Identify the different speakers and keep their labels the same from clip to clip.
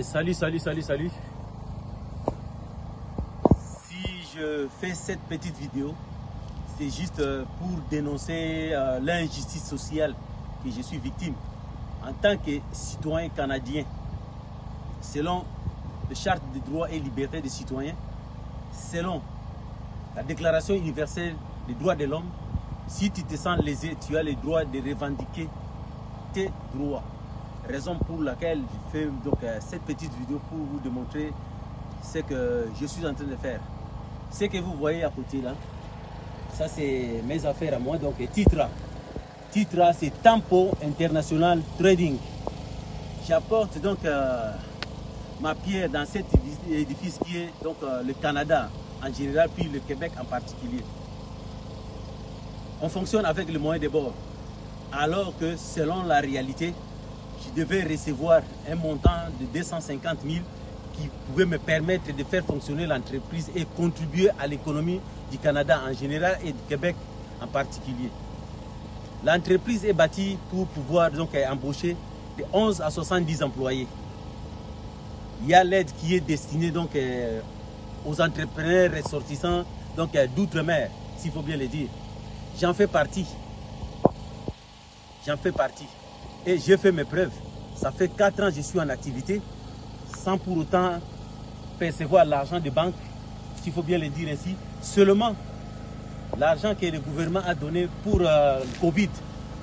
Speaker 1: Salut. Si je fais cette petite vidéo, c'est juste pour dénoncer l'injustice sociale que je suis victime en tant que citoyen canadien. Selon la Charte des droits et libertés des citoyens, selon la Déclaration universelle des droits de l'homme, si tu te sens lésé, tu as le droit de revendiquer tes droits. Raison pour laquelle je fais donc cette petite vidéo pour vous démontrer ce que je suis en train de faire. Ce que vous voyez à côté là, ça c'est mes affaires à moi, donc Titra. Titra, c'est Tempo International Trading. J'apporte donc ma pierre dans cet édifice qui est donc le Canada en général, puis le Québec en particulier. On fonctionne avec le moyen de bord, alors que selon la réalité, je devais recevoir un montant de 250 000 qui pouvait me permettre de faire fonctionner l'entreprise et contribuer à l'économie du Canada en général et du Québec en particulier. L'entreprise est bâtie pour pouvoir donc embaucher de 11 à 70 employés. Il y a l'aide qui est destinée donc aux entrepreneurs ressortissants d'outre-mer, s'il faut bien le dire. J'en fais partie. Et j'ai fait mes preuves. Ça fait 4 ans que je suis en activité sans pour autant percevoir l'argent de banque, s'il faut bien le dire ainsi. Seulement l'argent que le gouvernement a donné pour le Covid.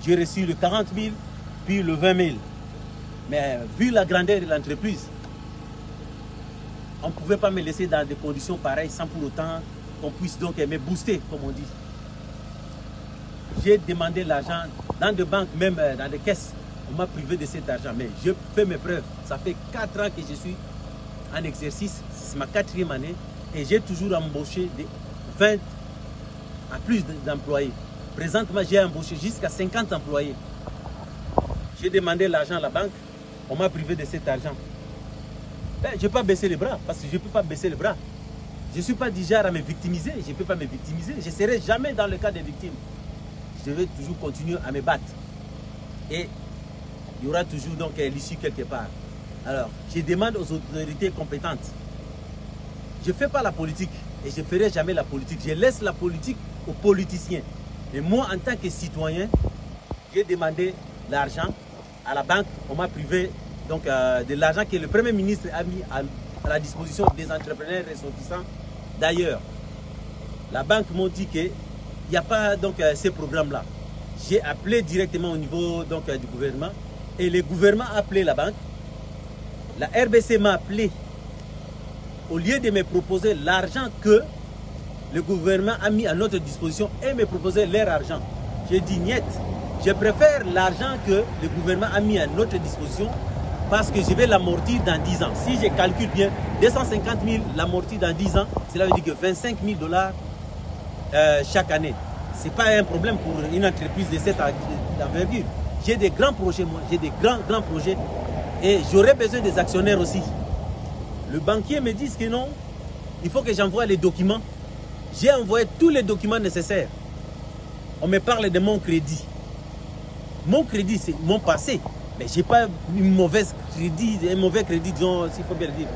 Speaker 1: J'ai reçu le 40 000 puis le 20 000. Mais vu la grandeur de l'entreprise, on ne pouvait pas me laisser dans des conditions pareilles sans pour autant qu'on puisse donc me booster, comme on dit. J'ai demandé l'argent dans des banques, même dans des caisses. On m'a privé de cet argent, mais je fais mes preuves. Ça fait 4 ans que je suis en exercice, c'est ma 4e année et j'ai toujours embauché de 20 à plus d'employés. Présentement, j'ai embauché jusqu'à 50 employés. J'ai demandé l'argent à la banque, on m'a privé de cet argent. Ben, je ne peux pas baisser les bras, parce que je ne peux pas baisser les bras. Je ne suis pas du genre à me victimiser, je ne peux pas me victimiser. Je ne serai jamais dans le cas des victimes. Je vais toujours continuer à me battre. Et il y aura toujours donc l'issue quelque part. Alors, je demande aux autorités compétentes. Je ne fais pas la politique et je ne ferai jamais la politique. Je laisse la politique aux politiciens. Et moi, en tant que citoyen, j'ai demandé l'argent à la banque. On m'a privé donc, de l'argent que le Premier ministre a mis à la disposition des entrepreneurs ressortissants. D'ailleurs, la banque m'a dit qu'il n'y a pas donc ces programmes-là. J'ai appelé directement au niveau donc, du gouvernement et le gouvernement a appelé la banque. La RBC m'a appelé au lieu de me proposer l'argent que le gouvernement a mis à notre disposition et me proposer leur argent. J'ai dit niet, je préfère l'argent que le gouvernement a mis à notre disposition parce que je vais l'amortir dans 10 ans. Si je calcule bien, 250 000 l'amortir dans 10 ans, cela veut dire que 25 000 $ chaque année. Ce n'est pas un problème pour une entreprise de cette envergure. J'ai des grands projets, moi, j'ai des grands projets et j'aurais besoin des actionnaires aussi. Le banquier me dit que non, il faut que j'envoie les documents. J'ai envoyé tous les documents nécessaires. On me parle de mon crédit. Mon crédit, c'est mon passé. Mais je n'ai pas un mauvais crédit, disons, s'il faut bien le dire.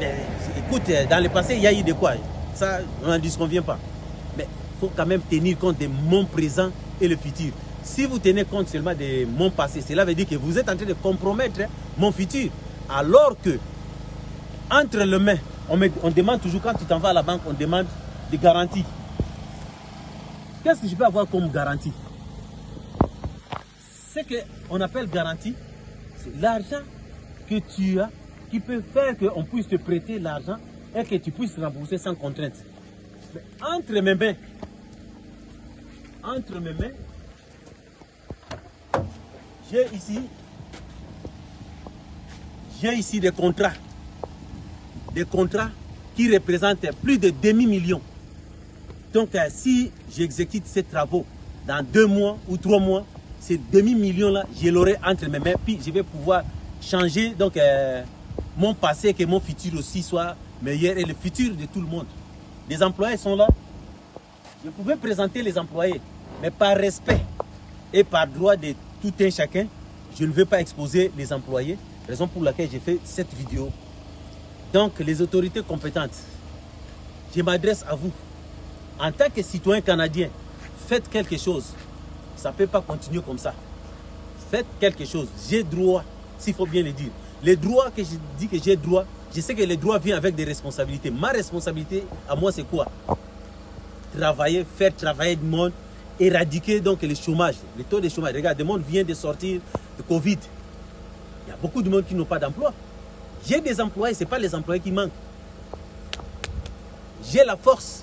Speaker 1: Mais écoute, dans le passé, il y a eu de quoi. Ça, on n'en disconvient pas. Mais il faut quand même tenir compte de mon présent et le futur. Si vous tenez compte seulement de mon passé, cela veut dire que vous êtes en train de compromettre mon futur. Alors que, entre les mains, on demande toujours, quand tu t'en vas à la banque, on demande des garanties. Qu'est-ce que je peux avoir comme garantie? Ce qu'on appelle garantie, c'est l'argent que tu as qui peut faire qu'on puisse te prêter l'argent et que tu puisses rembourser sans contrainte. Mais entre mes mains, j'ai ici des contrats qui représentent plus de demi-million. Donc si j'exécute ces travaux dans 2 mois ou 3 mois, ces demi-millions-là, je l'aurai entre mes mains, puis je vais pouvoir changer donc, mon passé, que mon futur aussi soit meilleur et le futur de tout le monde. Les employés sont là. Je pouvais présenter les employés, mais par respect et par droit de tout un chacun, je ne veux pas exposer les employés. Raison pour laquelle j'ai fait cette vidéo. Donc, les autorités compétentes, je m'adresse à vous. En tant que citoyen canadien, faites quelque chose. Ça ne peut pas continuer comme ça. Faites quelque chose. J'ai droit, s'il faut bien le dire. Les droits que je dis que j'ai droit, je sais que les droits viennent avec des responsabilités. Ma responsabilité, à moi, c'est quoi? Travailler, faire travailler du monde, éradiquer donc le chômage, le taux de chômage. Regarde, le monde vient de sortir de Covid. Il y a beaucoup de monde qui n'ont pas d'emploi. J'ai des employés, ce n'est pas les employés qui manquent. J'ai la force,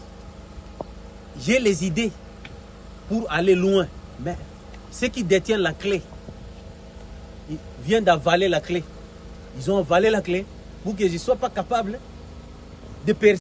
Speaker 1: j'ai les idées pour aller loin. Mais ceux qui détiennent la clé, ils viennent d'avaler la clé. Ils ont avalé la clé pour que je ne sois pas capable de percer.